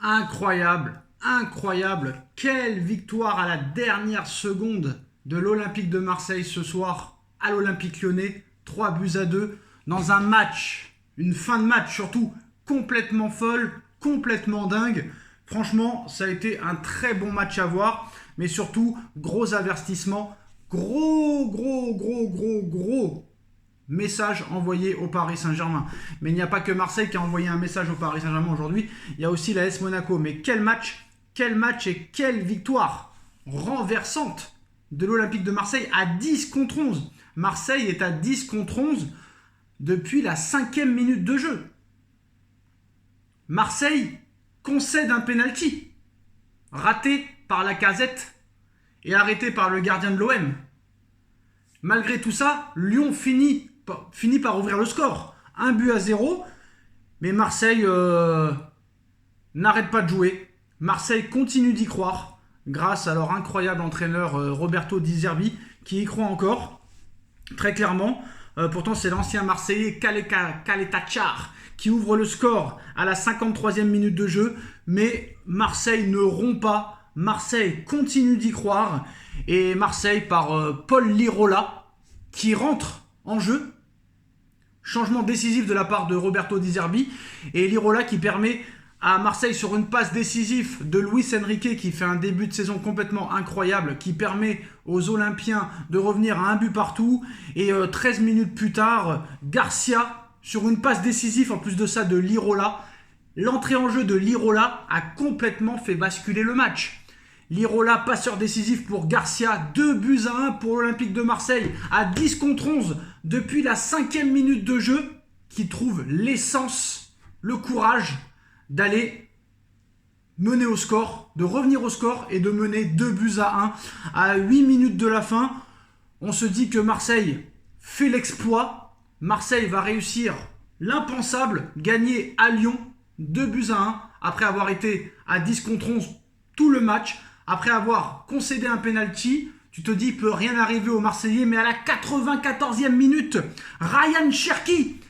Incroyable, incroyable. Quelle victoire à la dernière seconde de l'Olympique de Marseille ce soir à l'Olympique Lyonnais. 3-2 dans un match, une fin de match surtout complètement folle, complètement dingue. Franchement, ça a été un très bon match à voir, mais surtout, gros avertissement, gros message envoyé au Paris Saint-Germain. Mais il n'y a pas que Marseille qui a envoyé un message au Paris Saint-Germain aujourd'hui, il y a aussi l'AS Monaco. Mais quel match et quelle victoire renversante de l'Olympique de Marseille à 10 contre 11. Marseille est à 10 contre 11 depuis la 5e minute de jeu. Marseille concède un penalty raté par Lacazette et arrêté par le gardien de l'OM. Malgré tout ça, Lyon finit par ouvrir le score. 1-0, mais Marseille n'arrête pas de jouer. Marseille continue d'y croire grâce à leur incroyable entraîneur Roberto Di Zerbi qui y croit encore, très clairement. Pourtant, c'est l'ancien Marseillais Kaletachar qui ouvre le score à la 53e minute de jeu. Mais Marseille ne rompt pas. Marseille continue d'y croire. Et Marseille par Paul Lirola qui rentre en jeu. Changement décisif de la part de Roberto Di Zerbi. Et Lirola qui permet à Marseille sur une passe décisive de Luis Enrique qui fait un début de saison complètement incroyable, qui permet aux Olympiens de revenir à un but partout. Et 13 minutes plus tard, Garcia sur une passe décisive en plus de ça de Lirola. L'entrée en jeu de Lirola a complètement fait basculer le match. Lirola, passeur décisif pour Garcia, 2-1 pour l'Olympique de Marseille, à 10 contre 11 depuis la 5e minute de jeu, qui trouve l'essence, le courage d'aller mener au score, de revenir au score et de mener 2-1 à 8 minutes de la fin. On se dit que Marseille fait l'exploit. Marseille va réussir l'impensable, gagner à Lyon 2-1 après avoir été à 10 contre 11 tout le match, après avoir concédé un penalty. Tu te dis, il peut rien arriver aux Marseillais, mais à la 94e minute, Ryan Cherki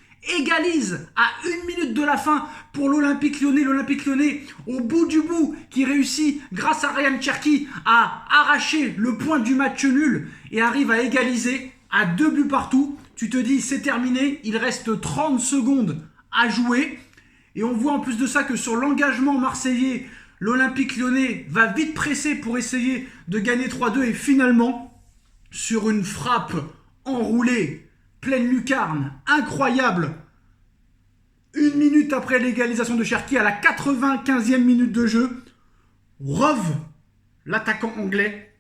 égalise à 1 minute de la fin pour l'Olympique Lyonnais. L'Olympique Lyonnais, au bout du bout, qui réussit, grâce à Ryan Cherki, à arracher le point du match nul et arrive à égaliser à 2 buts partout. Tu te dis, c'est terminé, il reste 30 secondes à jouer. Et on voit en plus de ça que sur l'engagement marseillais, l'Olympique Lyonnais va vite presser pour essayer de gagner 3-2. Et finalement, sur une frappe enroulée, pleine lucarne, incroyable, 1 minute après l'égalisation de Cherki, à la 95e minute de jeu, Rove, l'attaquant anglais,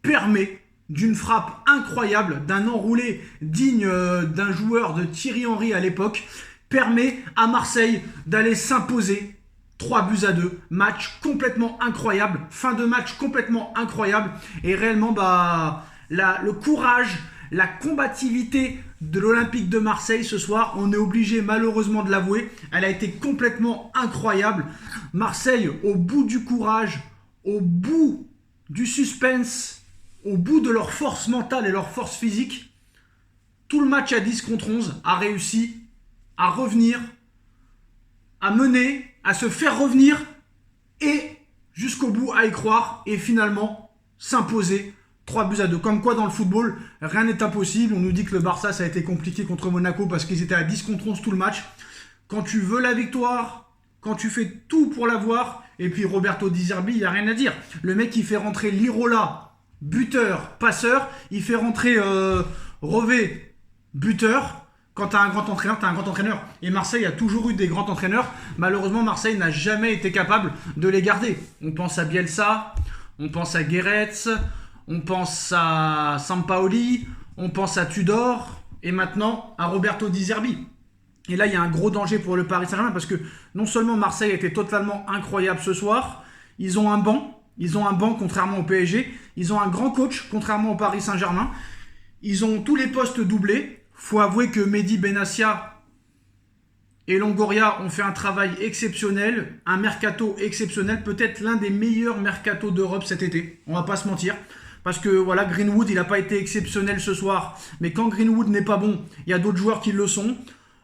permet d'une frappe incroyable, d'un enroulé digne d'un joueur de Thierry Henry à l'époque, permet à Marseille d'aller s'imposer 3-2. Match complètement incroyable, fin de match complètement incroyable. Et réellement, le courage, la combativité de l'Olympique de Marseille ce soir, on est obligé malheureusement de l'avouer, elle a été complètement incroyable. Marseille, au bout du courage, au bout du suspense, au bout de leur force mentale et leur force physique, tout le match à 10 contre 11 a réussi à revenir, à mener, à se faire revenir et jusqu'au bout à y croire et finalement s'imposer 3-2. Comme quoi dans le football, rien n'est impossible. On nous dit que le Barça ça a été compliqué contre Monaco parce qu'ils étaient à 10 contre 11 tout le match. Quand tu veux la victoire, quand tu fais tout pour l'avoir, et puis Roberto Di Zerbi, il n'y a rien à dire. Le mec il fait rentrer Lirola, buteur, passeur, il fait rentrer Rové, buteur. Quand tu as un grand entraîneur, tu as un grand entraîneur. Et Marseille a toujours eu des grands entraîneurs. Malheureusement, Marseille n'a jamais été capable de les garder. On pense à Bielsa, on pense à Guéretz, on pense à Sampaoli, on pense à Tudor et maintenant à Roberto Di Zerbi. Et là, il y a un gros danger pour le Paris Saint-Germain parce que non seulement Marseille a été totalement incroyable ce soir, ils ont un banc contrairement au PSG, ils ont un grand coach contrairement au Paris Saint-Germain, ils ont tous les postes doublés. Faut avouer que Mehdi Benassia et Longoria ont fait un travail exceptionnel, un mercato exceptionnel, peut-être l'un des meilleurs mercatos d'Europe cet été, on va pas se mentir. Parce que voilà, Greenwood, il n'a pas été exceptionnel ce soir, mais quand Greenwood n'est pas bon, il y a d'autres joueurs qui le sont.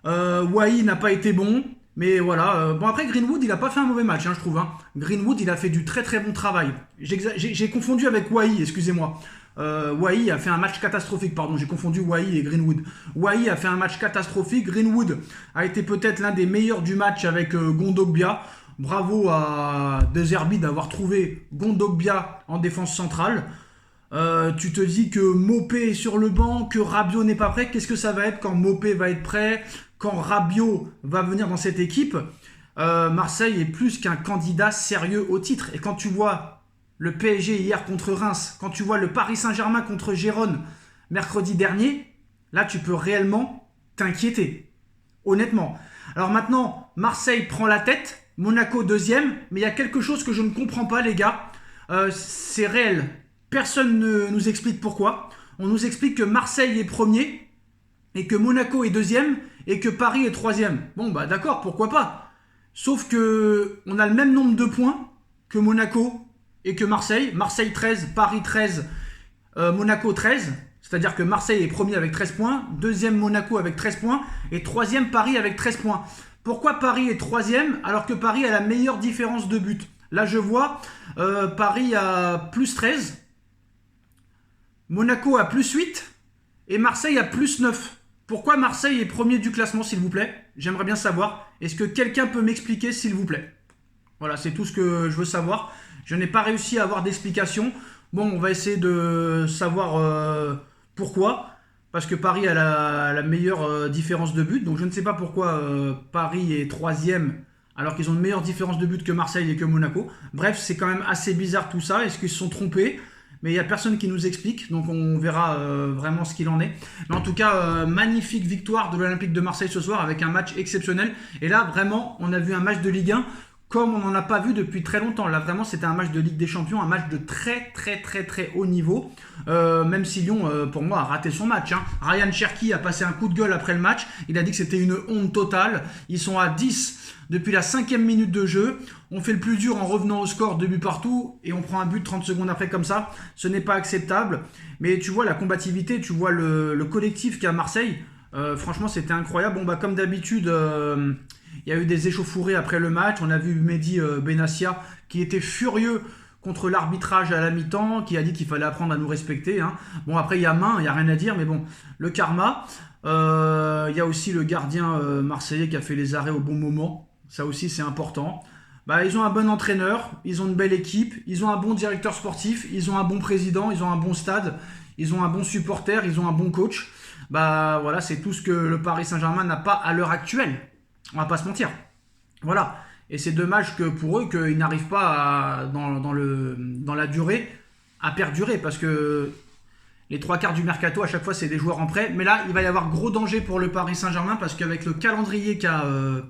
Wai n'a pas été bon, Mais voilà, bon après Greenwood il a pas fait un mauvais match je trouve. Greenwood il a fait du très très bon travail. J'ai confondu avec Wai, excusez-moi. Wai a fait un match catastrophique, pardon, j'ai confondu Wai et Greenwood. Wai a fait un match catastrophique, Greenwood a été peut-être l'un des meilleurs du match avec Gondogbia. Bravo à De Zerbi d'avoir trouvé Gondogbia en défense centrale. Tu te dis que Mopé est sur le banc, que Rabiot n'est pas prêt. Qu'est-ce que ça va être quand Mopé va être prêt, quand Rabiot va venir dans cette équipe? Marseille est plus qu'un candidat sérieux au titre. Et quand tu vois le PSG hier contre Reims, quand tu vois le Paris Saint-Germain contre Gérone mercredi dernier, là tu peux réellement t'inquiéter. Honnêtement. Alors maintenant, Marseille prend la tête, Monaco deuxième, mais il y a quelque chose que je ne comprends pas les gars. C'est réel. Personne ne nous explique pourquoi. On nous explique que Marseille est premier et que Monaco est deuxième et que Paris est troisième. Bon bah d'accord, pourquoi pas. Sauf que on a le même nombre de points que Monaco et que Marseille. Marseille 13, Paris 13, Monaco 13. C'est-à-dire que Marseille est premier avec 13 points, deuxième Monaco avec 13 points et troisième Paris avec 13 points. Pourquoi Paris est troisième alors que Paris a la meilleure différence de but? Là je vois Paris a plus 13, Monaco a plus 8 et Marseille a plus 9. Pourquoi Marseille est premier du classement s'il vous plaît? J'aimerais bien savoir. Est-ce que quelqu'un peut m'expliquer s'il vous plaît? Voilà, c'est tout ce que je veux savoir. Je n'ai pas réussi à avoir d'explication. Bon, on va essayer de savoir pourquoi. Parce que Paris a la meilleure différence de but. Donc je ne sais pas pourquoi Paris est troisième alors qu'ils ont une meilleure différence de but que Marseille et que Monaco. Bref, c'est quand même assez bizarre tout ça. Est-ce qu'ils se sont trompés? Mais il n'y a personne qui nous explique, donc on verra vraiment ce qu'il en est. Mais en tout cas, magnifique victoire de l'Olympique de Marseille ce soir avec un match exceptionnel. Et là, vraiment, on a vu un match de Ligue 1 comme on n'en a pas vu depuis très longtemps. Là, vraiment, c'était un match de Ligue des Champions, un match de très très très très haut niveau. Même si Lyon, pour moi, a raté son match. Ryan Cherki a passé un coup de gueule après le match. Il a dit que c'était une honte totale. Ils sont à 10 depuis la 5e minute de jeu. On fait le plus dur en revenant au score, 2 buts partout, et on prend un but 30 secondes après comme ça. Ce n'est pas acceptable. Mais tu vois la combativité, tu vois le collectif qu'il y a à Marseille. Franchement, c'était incroyable. Bon, bah, comme d'habitude, il y a eu des échauffourées après le match. On a vu Mehdi Benassia qui était furieux contre l'arbitrage à la mi-temps, qui a dit qu'il fallait apprendre à nous respecter. Bon, après, il y a main, il n'y a rien à dire, mais bon, le karma. Il y a aussi le gardien marseillais qui a fait les arrêts au bon moment. Ça aussi, c'est important. Bah, ils ont un bon entraîneur, ils ont une belle équipe, ils ont un bon directeur sportif, ils ont un bon président, ils ont un bon stade, ils ont un bon supporter, ils ont un bon coach. Bah voilà, c'est tout ce que le Paris Saint-Germain n'a pas à l'heure actuelle. On va pas se mentir. Voilà. Et c'est dommage que pour eux qu'ils n'arrivent pas dans la durée à perdurer parce que les 3 quarts du mercato à chaque fois c'est des joueurs en prêt. Mais là il va y avoir gros danger pour le Paris Saint-Germain parce qu'avec le calendrier qu'a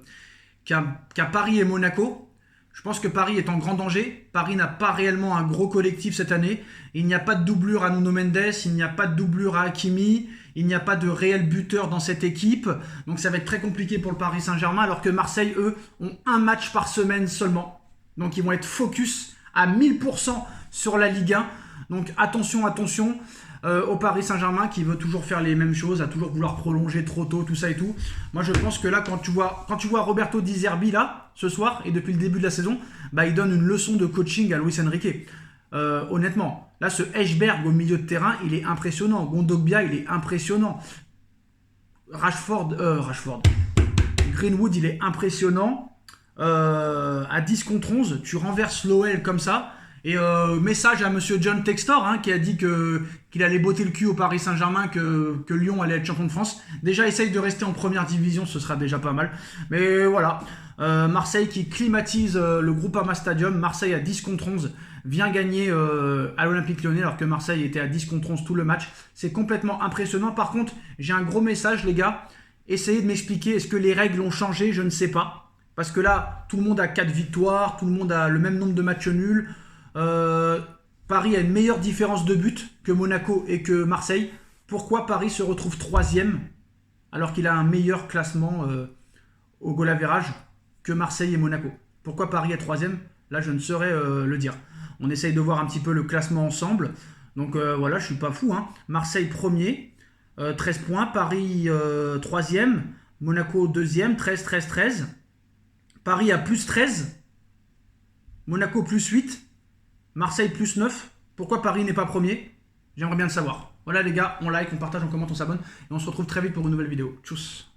Paris et Monaco, je pense que Paris est en grand danger. Paris n'a pas réellement un gros collectif cette année. Il n'y a pas de doublure à Nuno Mendes, il n'y a pas de doublure à Hakimi, il n'y a pas de réel buteur dans cette équipe. Donc ça va être très compliqué pour le Paris Saint-Germain, alors que Marseille, eux, ont un match par semaine seulement. Donc ils vont être focus à 1000% sur la Ligue 1. Donc attention au Paris Saint-Germain qui veut toujours faire les mêmes choses, à toujours vouloir prolonger trop tôt, tout ça et tout. Moi je pense que là, quand tu vois Roberto Di Zerbi là, ce soir, et depuis le début de la saison, bah, il donne une leçon de coaching à Luis Enrique. Honnêtement, là ce Hechberg au milieu de terrain, il est impressionnant. Gondogbia, il est impressionnant. Rashford, Greenwood, il est impressionnant. À 10 contre 11, tu renverses l'OL comme ça. Et message à monsieur John Textor qui a dit qu'il allait botter le cul au Paris Saint-Germain, que Lyon allait être champion de France. Déjà, essaye de rester en première division, ce sera déjà pas mal. Mais voilà, Marseille qui climatise le Groupama Stadium. Marseille à 10 contre 11 vient gagner à l'Olympique Lyonnais alors que Marseille était à 10 contre 11 tout le match. C'est complètement impressionnant. Par contre, j'ai un gros message les gars. Essayez de m'expliquer, est-ce que les règles ont changé? Je ne sais pas. Parce que là, tout le monde a 4 victoires, tout le monde a le même nombre de matchs nuls. Paris a une meilleure différence de but que Monaco et que Marseille. Pourquoi Paris se retrouve 3e alors qu'il a un meilleur classement au goal average que Marseille et Monaco? Pourquoi Paris est 3e? Là je ne saurais le dire. On essaye de voir un petit peu le classement ensemble. Donc voilà, je suis pas fou. Marseille 1er, 13 points. Paris 3e. Monaco 2e, 13. Paris à plus 13. Monaco plus 8. Marseille plus 9. Pourquoi Paris n'est pas premier? J'aimerais bien le savoir. Voilà les gars, on like, on partage, on commente, on s'abonne. Et on se retrouve très vite pour une nouvelle vidéo. Tchuss.